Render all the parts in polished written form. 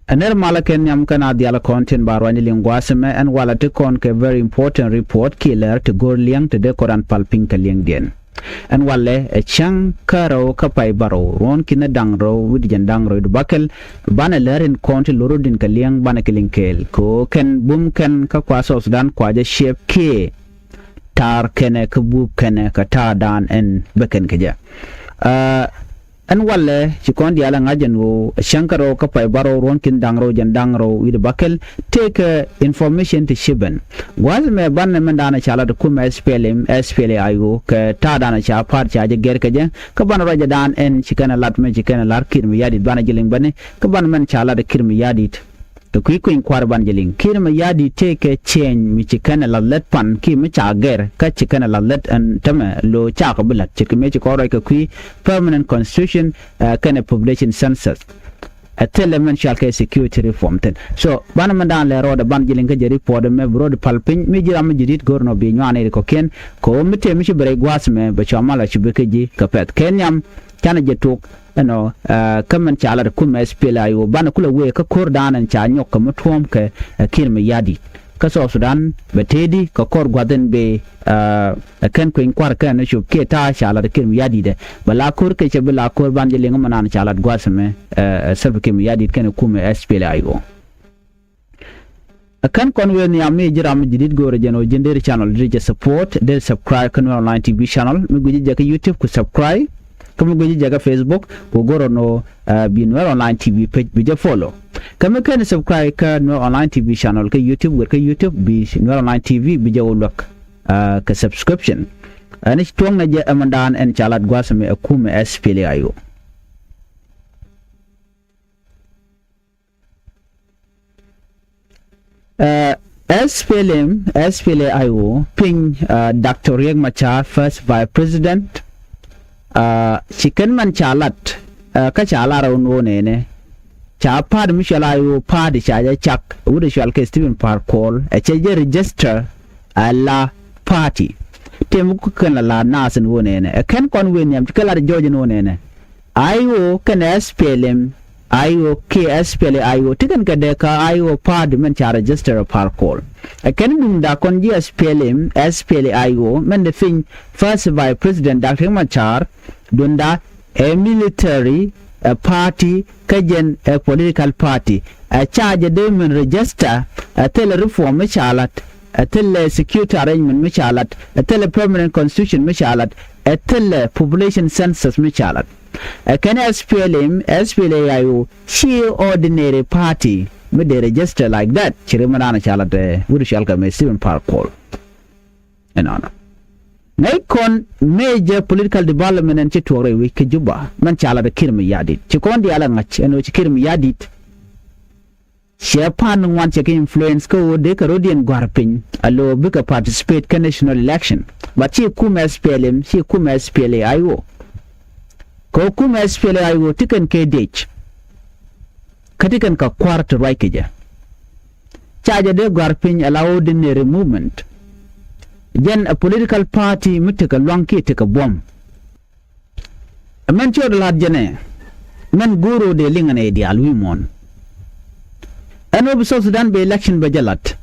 Aner malaken yam kana diala content barwani lingwaseme and wala te kon ke very important report killer to go liang to de koran palping ka liang dien. And wale a chang karo kapai baro ron kina dangro with jandangro bakel bana lerin konti lurudin ka liang bana kilinkel ko ken bum ken ka kwaso sudan kwaje shape ke tar kene ka bub kene ka ta dan en beken keja. And wale chikon diala ngajan wo shankaro kapai baro ron kin dangro jandangro with bakel take information to shiben wal me ban mandana chala to kum SPLA ayu ke ta dana cha par cha je ger ke ka ban raja dan en chikana lat me chikana lar kirmi yadi bana jiling bane ka ban man chala de kirmi yadi to kui kuin kwar ban jiling kirmi yadi take change mi chikana la let pan ki mi cha ger ka chikana la let an tama lo cha ka bulat chikme chikoro ka kui permanent constitution kana population census a element shall ke security reform ten so bana mandan le roda ban jiling ka jeri pod me bro de palpin mi jira mi jidit gorno bi nyane ko ken ko mite mi bere gwas me ba chamala chibeke ji ka pet kenyam kana jetuk no kaman chala de kum SPLA yo bana kula we ka kor danan cha nyok ka mutuom ke kirme yadi ka so sudan betedi ka kor gwaden be kan ko inkwar kan shu ke ta chala de kirme yadi de bala kor ke che bala kor ban je lenga manan chala gwasme serve kirme yadi kan kum SPLA yo kan kon we ni amni jiram jidid gore jeno jindere channel rije support del subscribe kan online TV channel mi guji je ka YouTube ku subscribe kamu goji jaga Facebook ko goro no Binwell Online TV page bi follow kamu kan subscribe ka no online TV channel ka YouTube ka YouTube Binwell Online TV bi jawlok ka subscription ani tuang na je amandan en chalat gwasame akume SPLA ayo SPLA ayo ping Dr. Riek Machar first vice president chicken man chalat ka chala raun wone ne cha pad mishala yo pad cha chak wude shal ke Stephen Parkour a cheje register alla party temu kan la nasen wone ne kan kon wen yam kala George wone ne ayo kan SPLM ayo ke SPLA ayo tikan ka de ka ayo pad men cha register Parkour kan dum da kon ji SPLM SPLA ayo men the thing first vice president Dr. Machar dunda a military a party kajen a political party a charge de men register a tele reform michalat a tele security arrangement michalat a tele permanent constitution michalat a tele population census michalat a can SPLM SPLA ayo she ordinary party with the register like that chirimanana chalat wurushalka me Stephen Parkour and honor Naikon major political development and chitore we kejuba man chala de kirmi yadit chikon di ala ngach eno chikirmi yadit shepan wan cheke influence ko de karodian gwarpin alo bika participate ka national election but chi kum SPLM chi kum SPLA ayo ko kum SPLA ayo tiken ke dech katikan ka kwart right keja chaja de gwarpin allow ordinary movement then a political party mutika lwanki tika bom men chod la jene men guru de lingane di alwimon ano biso Sudan be election be jalat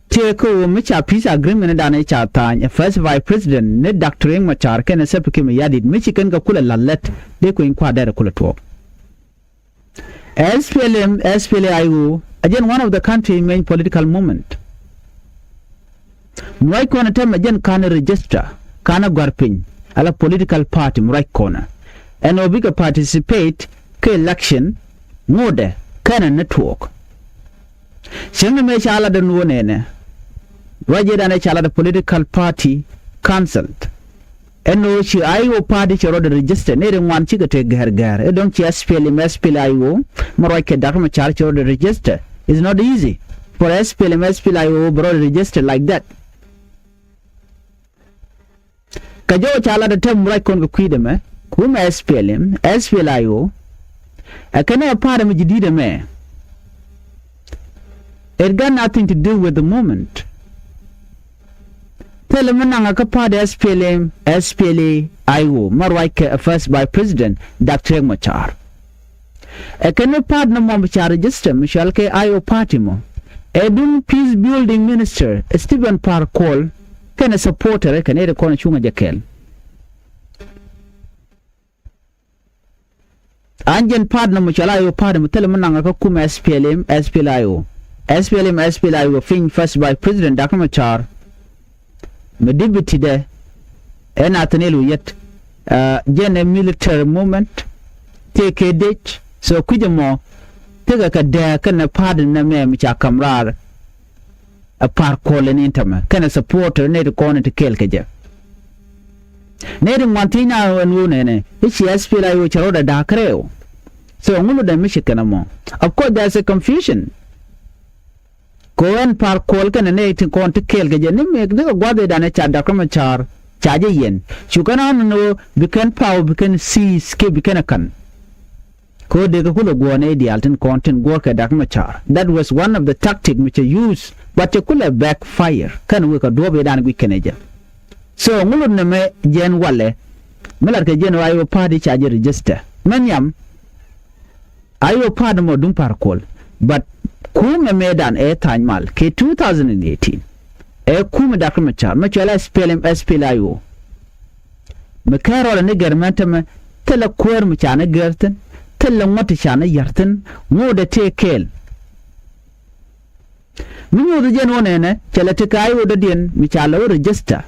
teko micha peace agreement da ne cha ta first vice president ne Dr. Riek Machar ken sepke me yadid michi ken ka kula lallet de ko in kwa da kula to SPLM SPLA ayu again one of the country main political movement Murai kona tema jen kana register kana gwarpin ala political party murai kona and obiga participate ke election ngode kana network shenga me chala da nuone ne waje da ne chala da political party cancelled eno chi ayo party choro da register ne ren wan chiga te gar e don chi SPLM SPLA ayo murai ke da ma chara choro da register is not easy for SPLM SPLA ayo bro register like that kajo chala da tem murai kon ko kwide me kuma SPLM SPLA yo akana para me jidida me it got nothing to do with the moment tell me nanga ka para SPLM SPLA ayo marwai ke first by president Dr. Machar e ken part na mo cha register Michelle ke ayo party mo edun peace building minister Stephen Parkour ken supporter ken e ko na chunga jakel anjen part na mo cha ayo party mo tele mananga ka kuma SPLM SPLIO fin first by President Dr. Machar me deputy de en atenelu yet jene military movement take a ditch so kujamo tega ka de kana pardon na me mi cha kamrar a par kolen intama kana supporter ne ko ne te kel keje ne de mantina wonu ne ichi SPLIO charo da kreo so ngulu da mi shikana mo of course there's a confusion Koen par kol kan ne tin kon te kel ge ne me de gwade da ne cha da kuma char chaje yen chukana no bikan power bikan see ske bikan kan ko de ko lo go ne di altin content go ka da kuma char that was one of the tactic which I use but it could have backfire kan we ka do be dan wi keneja so ngulu ne me jen wale melar ke jen ayo party chaje register menyam ayo party mo dum par kol but kuma medan e tanymal ke 2018 e kuma da kuma char ma chala SPLIO me karo ne garmanta me tala kuwar mu chana gartan tala wata chana yartan mo da tekel min yo da jen wona ne chala te kayo da den mi chala register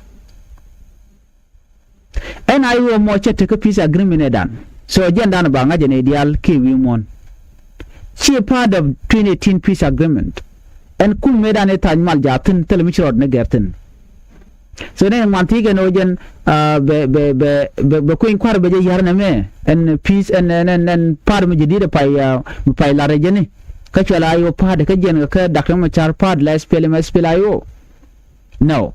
en ayo mo chete ka peace agreement dan so jen dan ba ngaje ne dial ke wi mon she part of 2018 peace agreement and kum medan etan mal jatin telemichod ne gertin so ne mantige no jen be ko in kwar be yarna me and peace and part me jidida pai la rejeni ka chala ayo part ka jen ka dakra ma char part la SPLIO no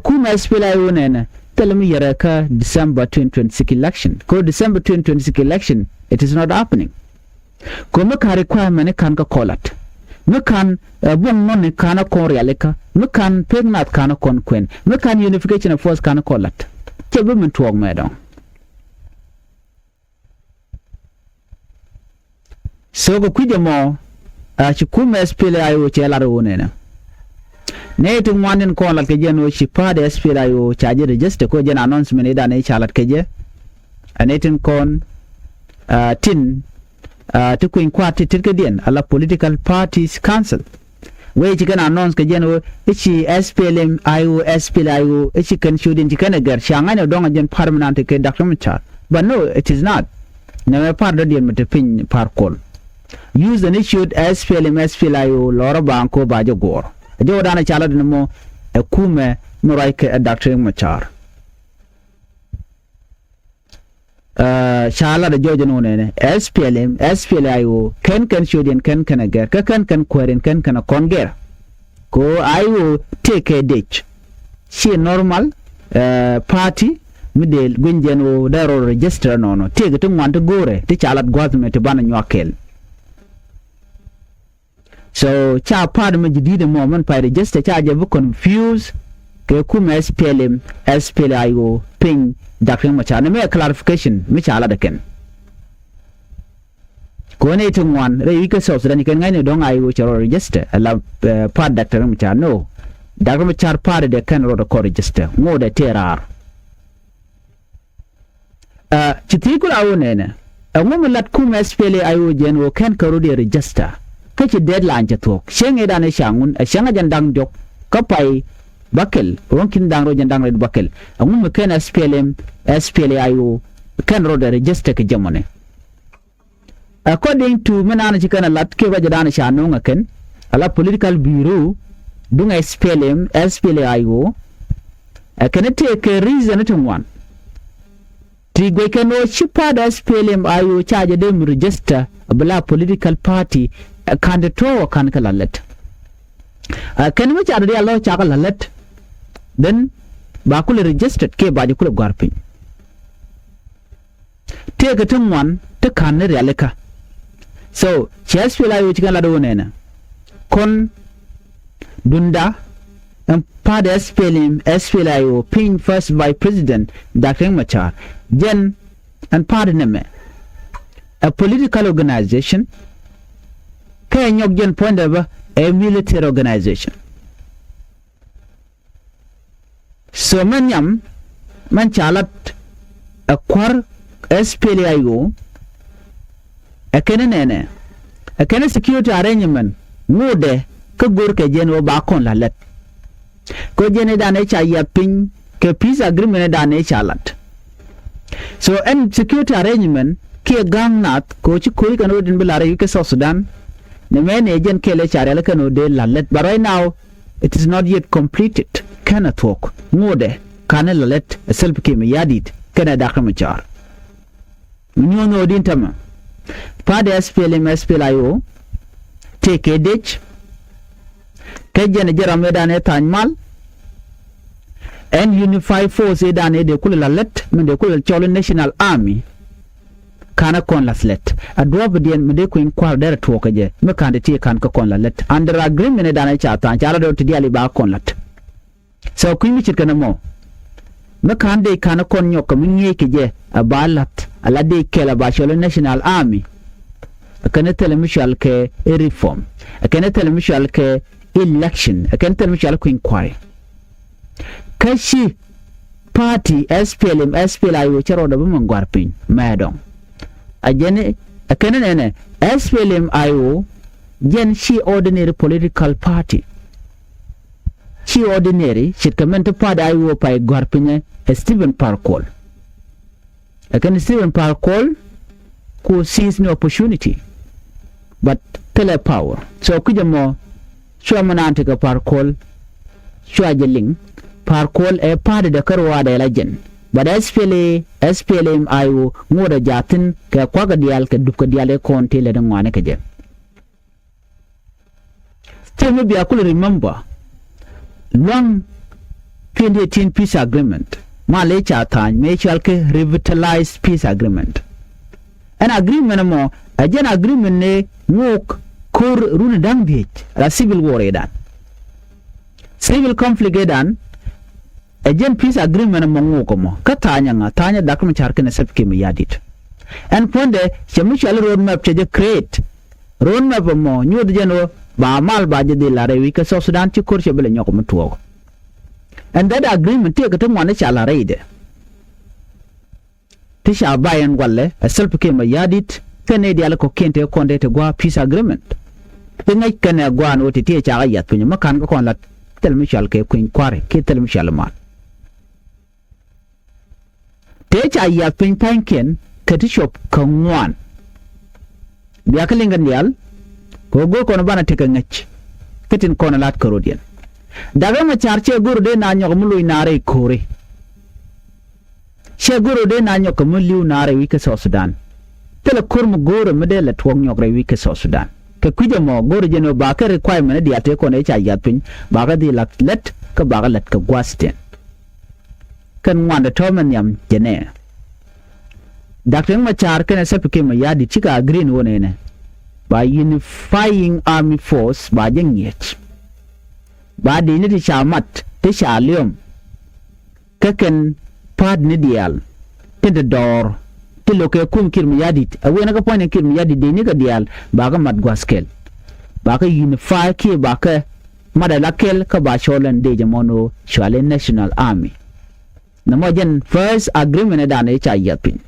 kum SPLIO ne telemi yara ka December 2026 election ko December 2026 election it is not happening ko me ka requirement kan ka kolat me kan bon non kana ko realika me kan pegnat kana kon kwen me kan unification of force kana kolat ke be men tuog me don so ko kuje mo a ci kuma SPLIO ce la ro ne ne to wanin ko lat ke jeno ci pa de SPLIO charge register ko jen announcement ida ne chalat ke je anetin kon tin to kuin kwati tirkedien ala political parties council we ji kana announce ke jeno ichi SPLIO ichi kan shudin ji kana gar shangane donga jen permanent ke Dr. Machar but no it is not never part of the pin par call use an issued SPLIO lora banko bajo gor jo dana chala dimo kume moraike Dr. Machar shala da jojo no ne SPLIO kan shudin kan agar ka kan kwaren kan konger ko ayo take a ditch she normal party midel gunjeno daro register no take to want to gore ti chalat government bana nyakel so cha part me jidide mo man pa register cha je bu confuse ke kuma SPLIO ping Dr. Machar ne me clarification me chala da ken ko ne tun wan re yike so da ni ken ngai ne don ayo charo register ala part Dr. Machar no Dr. Machar part de kan ro ko register mo da terar chitikul awone ne ngom lat kuma SPLIO jen wo kan ka ro de register kace deadline ja tok shenge da ne shangun shanga jandang jok kapai bakel ronkin dang ro jandang red bakel ngum me ken SPLIO kan ro de register ke jamone according to menana chikana lat ke wajadana shanu ngaken ala political bureau dunga SPLIO can take a reason to one tigwe keno chipa da SPLIO charge dem register abla political party kan to kan kala let kan me charge dia lo chakala let then ba kule registered ke ba ji kule garpin take a tum one to kan ne realika so SPLIO chikala do nena kon dunda part SPLIO pin first by President Dr. Machar jen and part neme a political organization kaya nyok jen point ba a military organization so man chalat a kwar SPLIO a kene security arrangement ngode ka gor ke jen ba kon lalet ko jen da ne cha ya pin ke peace agreement da ne chalat so and security arrangement ke gangnat ko chi koi kano din bilare yuke South Sudan ne men agent ke le chare kano de lalet but right now it is not yet completed kana talk ngode kana lalet self ke me yadit kana da kama char nyono din tama pa de SPLIO take edich ke jene jara medane tanmal and unified force edane de kula lalet men de kula cholo national army kana kon laslet adrob dien mede ko in kwal dere to kaje me kande ti kan ko kon lalet under agreement dana cha tan cha do ti ali ba kon lat so ku mi chit kana mo me kande kana kon nyok mi ngi kije abalat ala de kela ba cholo national army kana tele mishal ke reform kana tele mishal ke election kana tele mishal ko inquiry kashi party SPLIO charo da bum ngwarpin madong ajene akene SPLIO jen she ordinary political party she ordinary shitkamento party IO pa gwarpin Stephen Parkour akene Stephen Parkour ko sees no opportunity but tele power so kujamo shwa manante ka Parkour shwa jeling Parkour a party da karwa da legend but SPLIO ngoda jatin ka kwaga dial ka dukka dial kon tele da ngwane ka je tell me akul remember long 2018 peace agreement ma le cha tan me chal ke revitalized peace agreement an agreement mo ajen agreement ne ngok kor runa dang bi la civil war edan civil conflict edan ajen peace agreement mo ngoko mo tanya dakma charke ne sabke mi yadit and ponde chemichal road map je create road map mo nyod jeno ba mal ba je de la rewi ka South Sudan ci korche bele nyoko mtuo and that agreement take to mone chala reide tisha bayan walle sabke mi yadit kene dial ko kente konde te gwa peace agreement ngay kene gwa no te tie cha yat pinyo makan ko kon la tel michal ke kuin kware ke tel michal ma techa ya pin panken kati shop kan biya kalingan yal ko go kono bana te kan ngach katin kono lat karodian daga ma charche guru de na nyok mulu inare kore she guru de na nyok mulu nare wi ka South Sudan tele kurmu guru medele twong nyok re wi ka South Sudan ke kuje mo guru jeno ba ka requirement di ate kono cha ya pin ba ga di let ka ba ga let ka gwasten kan wanda toman yam jene Dr. Machar kan sepike ma yadi chika green wone ne by unifying army force ba jengiyet ba de ni chamat te chalium kaken pad ni dial te de dor te loke kum kir mi yadi awe na ka pone kir mi yadi de ni ka dial ba ga mat gwaskel ba ka unify ki ba ka madalakel ka ba cholen de jamono chwale national army na mojen first agreement da ne cha yapin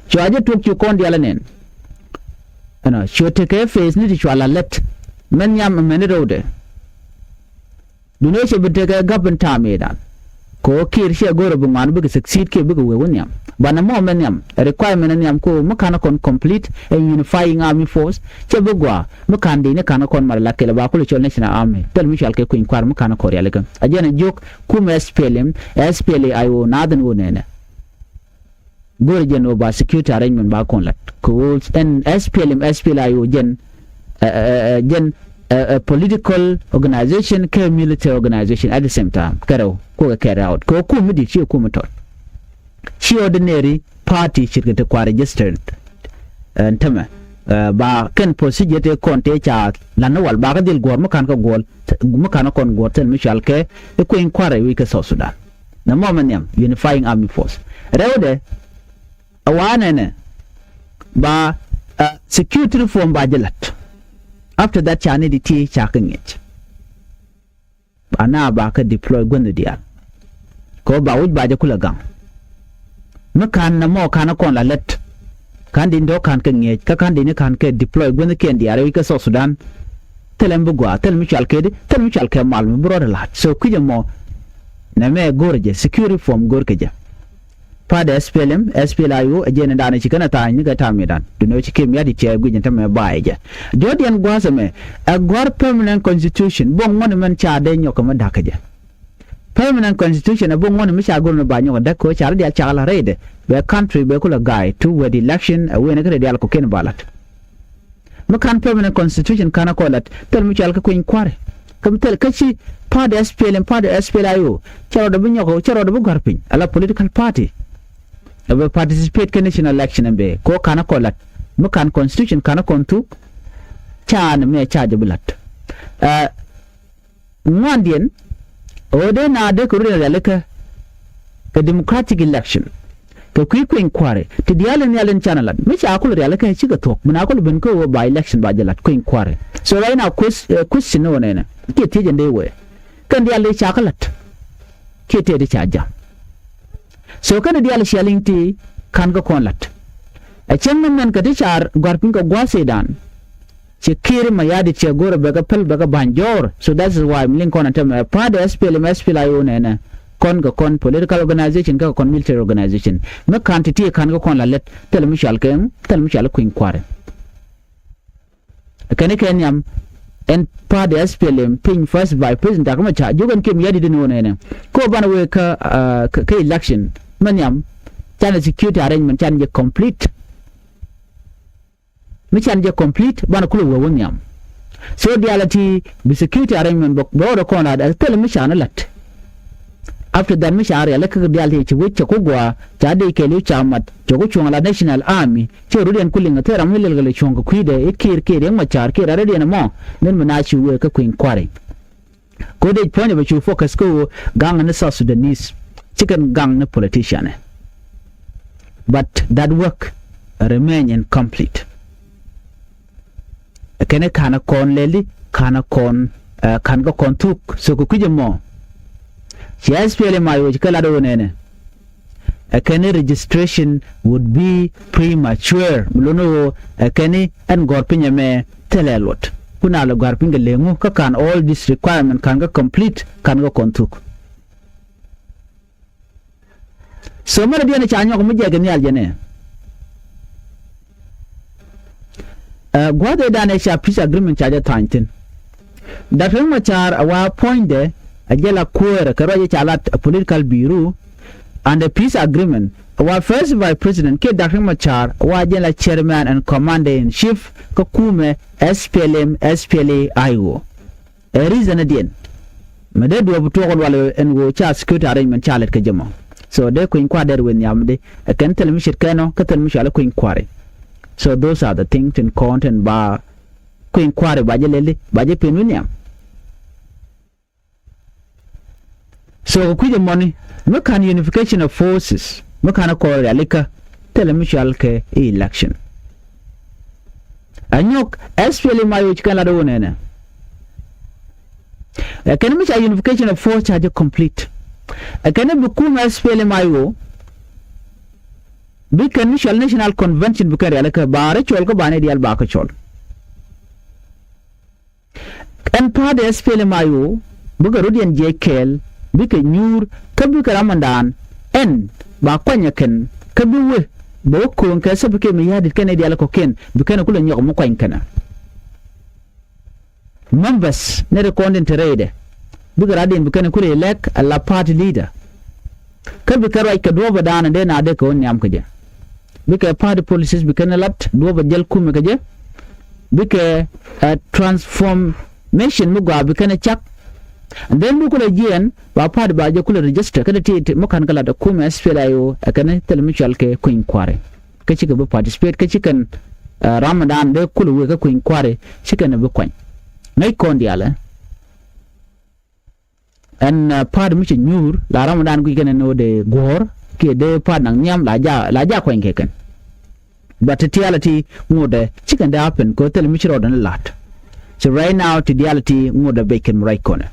chwaje tuk yu kon dialanen ana chote ke face ni chwala let men yam men rode dune che bitega gaban ta medan ko kir she goro bu man bu succeed ke bu we wonyam bana mo men yam requirement yam ko makana kon complete a unifying army force che bu gwa makande ne kana kon mar lakele ba ko chol national army tel mi chal ke ko inkwar makana ko yale kan ajena jok kum SPLIO nadan wonene goro jeno ba security arrangement ba kon lat ko en SPLIO jen a political organization ke military organization at the same time karo ko carry out ko ku midi chi ku mutot chi ordinary party shirkete kwa registered ntama ba kan procedure te konte cha lana wal ba ga dil gor mo kan ko gol mo kan kon gor tel michal ke ko inquiry wi ke South Sudan na moment yam unifying army force rewde awane ne ba security reform bajelat after that chane di ti chakangech ana ba ka deploy gwanda dia ko ba wuj ba je kula gang makan na mo kana kon la let kan din do kan kangech ka kan din kan ke deploy gwanda ken dia re ka so Sudan telem bugwa tel mi chal ke mal mi bro lat so kuje mo na me gorje security reform gorkeja pada SPLM SPLIO ajena dana chikana ta ni ga tamidan duno chike mi adi che gujin ta me baaje jodian gwasa me a gor permanent constitution bon mon men cha de nyoko ma dakaje permanent constitution a bon mon mi cha gorno ba nyoko dakko cha dia cha la rede be country be kula guy to where the election we ne kare dia ko ken balat makan permanent constitution kana ko lat tel mi chal ka ko inquire kam tel kachi pada SPLM pada SPLIO charo do nyoko charo do garpin ala political party we participate in national election be ko kana kolat mukan constitution kana kontu chan me charge bulat ngandien ode na de ko re leka the democratic election ko ku inquiry to dialen yalen chanalat me cha ko re leka chi ga tok muna ko ben ko by election ba jalat ko inquiry so right now question no ne ke te jende we kan diale cha kalat ke te de cha jam so kana dial shalinti kan ga konlat a can men ka tichar garpin ka gwasedan che kire mayadi che gora bega pel bega banjor so that's why link on antem pada SPLM SPLIO ne kon ga kon political organization ka kon military organization me quantity kan ga kon la let tel mishal queen kware kane kenyam en pada SPLM pin first by president akama cha jogan kem yadi de no ne ko bana we ka election manyam chana security arrangement chan je complete mi chan je complete bana kulu wo wonyam so dialati bi security arrangement bo do kona da tel mi chan lat after that mi chan ya lek dialati ci wicce ko gwa cha de ke lu chamat jogo chunga national army che rudian kulinga tera mi lelgale chunga kuide ikir ma char ke rare de mo men mana ci we ka queen kware ko de point ba ci focus ko gang na South Sudanese chicken gang na politician but that work remain incomplete kene kana kon leli kana kon kan ga kon tuk so ko kuje mo SPLM mayo kala do nene kene registration would be premature mulono kene an gorpinya me telelot kuna lo gorpinga lengu ka kan all this requirement kan ga complete kan ga kon tuk so mara dia ne chanyo ko mujje ga ni aljane gwade da ne sha peace agreement charge tantin da fen machar awa point de ajela kuere karoje chalat political bureau and the peace agreement our first vice president ke da fen machar wa jela chairman and commander in chief ko kume SPLM SPLA-IO a reason again mede do buto ko wala en go cha security arrangement chalet ka jama so de ko inquire when yamde kan tel mi shirkano ka tel mi shala ko inquire so those are the things in content ba ko inquire ba jelele ba je penunyam so ku je money me kan unification of forces me kan ko realika tel mi shal ke election anyok SPLM mayo chikala do nene kan mi cha unification of force charge complete akane bukuma SPLM mayo bi kan national convention bu kare alaka bare chol ko bane dial ba ko chol en pa de SPLM mayo bu ga rodian jekel bi ka nyur ka bi karamandan en ba kwanya ken ka bi we bo ko ka sabu ke mi yadi kan dial ko ken bi kan kula nyok mo kwanya kana members ne recording trade bi ga radin bi kan kula elect a party leader ka bi karai ka doba dana de na de ko nyam ka je bike party policies bike lat do ba jel kum ka je bike transformation mu ga bike na chak and then bu kula jien ba party ba je kula register kada ti mu kan kala da kum SPLIO akane telmichal ke kuin kware ka ci ga ba participate ka ci kan Ramadan de kula we ka kuin kware ci kan ba kwan ngai kon diala en party mu ci nyur la Ramadan ku gene no de gor ke de pa nang nyam la ja kwen ke kan but the reality ngode chicken da happen ko tel mi chiro dan lat so right now the reality ngode bacon right corner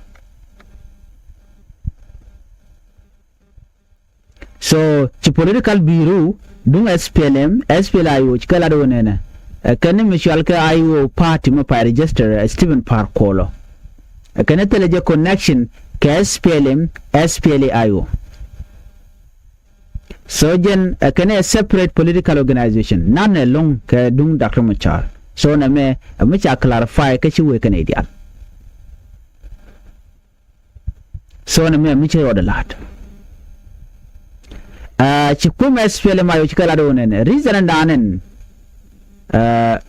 so the political bureau dung SPLM SPLIO chikala do nena kani michal ka IO party ma pa register Stephen Parkolo kani teleje connection ka SPLM SPLIO so jen kani a separate political organization none along ka dung Dr. Machar so na me micha clarify ka chi we Canadian so na me micha yo da lat chikuma SPLM ayo chikala do nene reason ndanen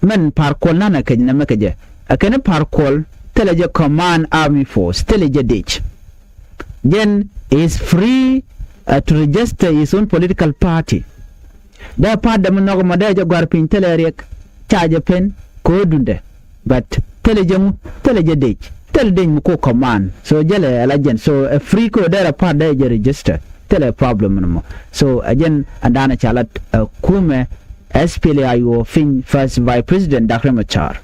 men parkol nana kajna makaje akane parkol teleje command army force teleje ditch then is free to register his own political party da part da mun nogo madaje garpin telerek charge pen ko dunde but teleje ditch telden mu ko command so jele alajen so a free ko da part da je register tele problem no so again andana chalat kume SPLIO fin first Vice President Dr. Machar.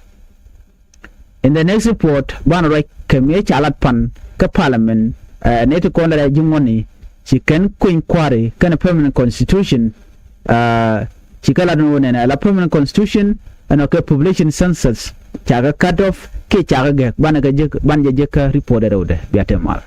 In the next report, Banarek keme chalat pan ka parliament neto konda jingoni she can inquiry can a permanent constitution chikala no na la permanent constitution and okay population census chaga cut off ke chaga banaga banja jeka report ode biatemal